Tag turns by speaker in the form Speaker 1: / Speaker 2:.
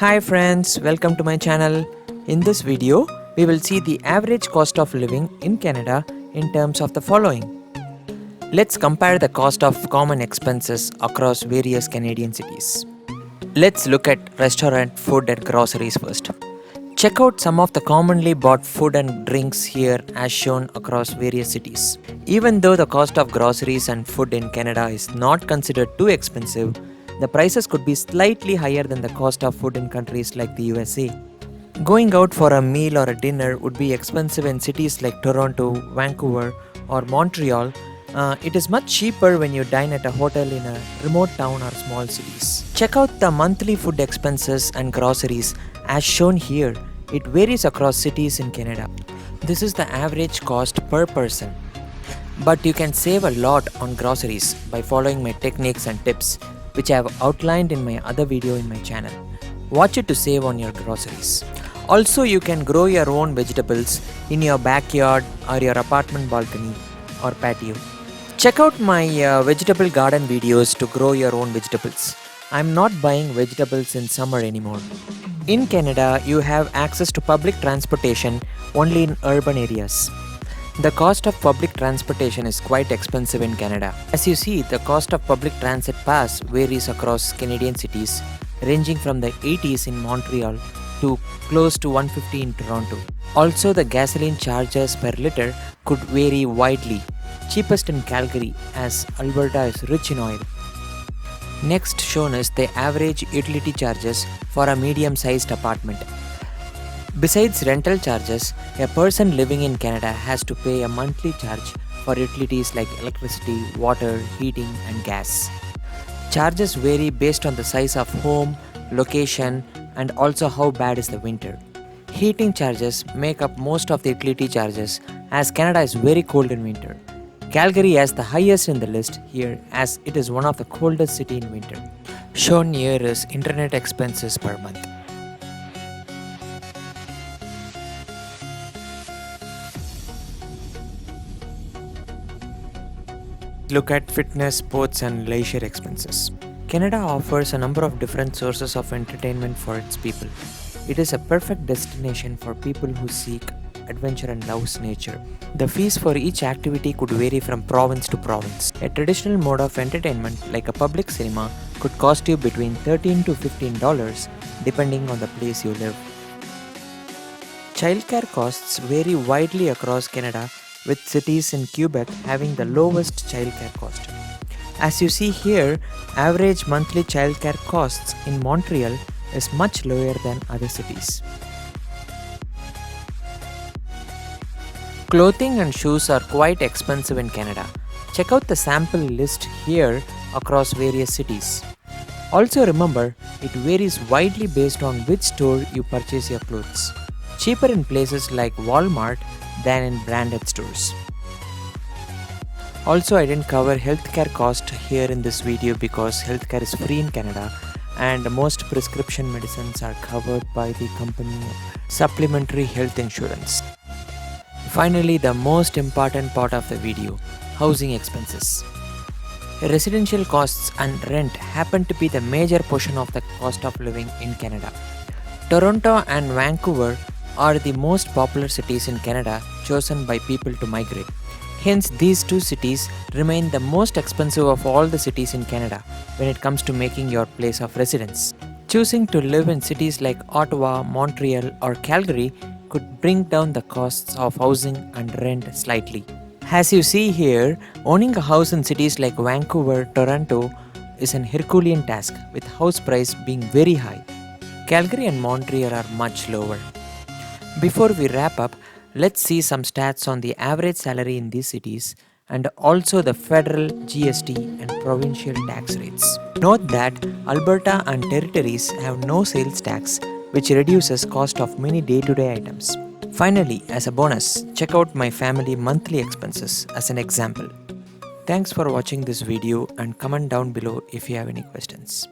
Speaker 1: Hi friends, welcome to my channel. In this video, we will see the average cost of living in Canada in terms of the following. Let's compare the cost of common expenses across various Canadian cities. Let's look at restaurant food and groceries first. Check out some of the commonly bought food and drinks here as shown across various cities. Even though the cost of groceries and food in Canada is not considered too expensive, the prices could be slightly higher than the cost of food in countries like the USA. Going out for a meal or a dinner would be expensive in cities like Toronto, Vancouver, or Montreal. It is much cheaper when you dine at a hotel in a remote town or small cities. Check out the monthly food expenses and groceries as shown here. It varies across cities in Canada. This is the average cost per person. But you can save a lot on groceries by following my techniques and tips, which I have outlined in my other video in my channel. Watch it to save on your groceries. Also, you can grow your own vegetables in your backyard or your apartment balcony or patio. Check out my vegetable garden videos to grow your own vegetables. I'm not buying vegetables in summer anymore. In Canada, you have access to public transportation only in urban areas. The cost of public transportation is quite expensive in Canada. As you see, the cost of public transit pass varies across Canadian cities, ranging from the 80s in Montreal to close to 150 in Toronto. Also, the gasoline charges per liter could vary widely, cheapest in Calgary as Alberta is rich in oil. Next shown is the average utility charges for a medium-sized apartment. Besides rental charges, a person living in Canada has to pay a monthly charge for utilities like electricity, water, heating, and gas. Charges vary based on the size of home, location, and also how bad is the winter. Heating charges make up most of the utility charges as Canada is very cold in winter. Calgary has the highest in the list here as it is one of the coldest cities in winter. Shown here is internet expenses per month. Look at fitness, sports, and leisure expenses. Canada offers a number of different sources of entertainment for its people. It is a perfect destination for people who seek adventure and loves nature. The fees for each activity could vary from province to province. A traditional mode of entertainment like a public cinema could cost you between $13 to $15 depending on the place you live. Childcare costs vary widely across Canada, with cities in Quebec having the lowest childcare cost. As you see here, average monthly childcare costs in Montreal is much lower than other cities. Clothing and shoes are quite expensive in Canada. Check out the sample list here across various cities. Also remember, it varies widely based on which store you purchase your clothes. Cheaper in places like Walmart than in branded stores. Also, I didn't cover healthcare cost here in this video because healthcare is free in Canada and most prescription medicines are covered by the company supplementary health insurance. Finally, the most important part of the video, housing expenses. Residential costs and rent happen to be the major portion of the cost of living in Canada. Toronto and Vancouver are the most popular cities in Canada chosen by people to migrate. Hence, these two cities remain the most expensive of all the cities in Canada when it comes to making your place of residence. Choosing to live in cities like Ottawa, Montreal, or Calgary could bring down the costs of housing and rent slightly. As you see here, owning a house in cities like Vancouver, Toronto is an Herculean task, with house price being very high. Calgary and Montreal are much lower. Before we wrap up, let's see some stats on the average salary in these cities and also the federal GST and provincial tax rates. Note that Alberta and territories have no sales tax, which reduces cost of many day-to-day items. Finally, as a bonus, check out my family monthly expenses as an example. Thanks for watching this video and comment down below if you have any questions.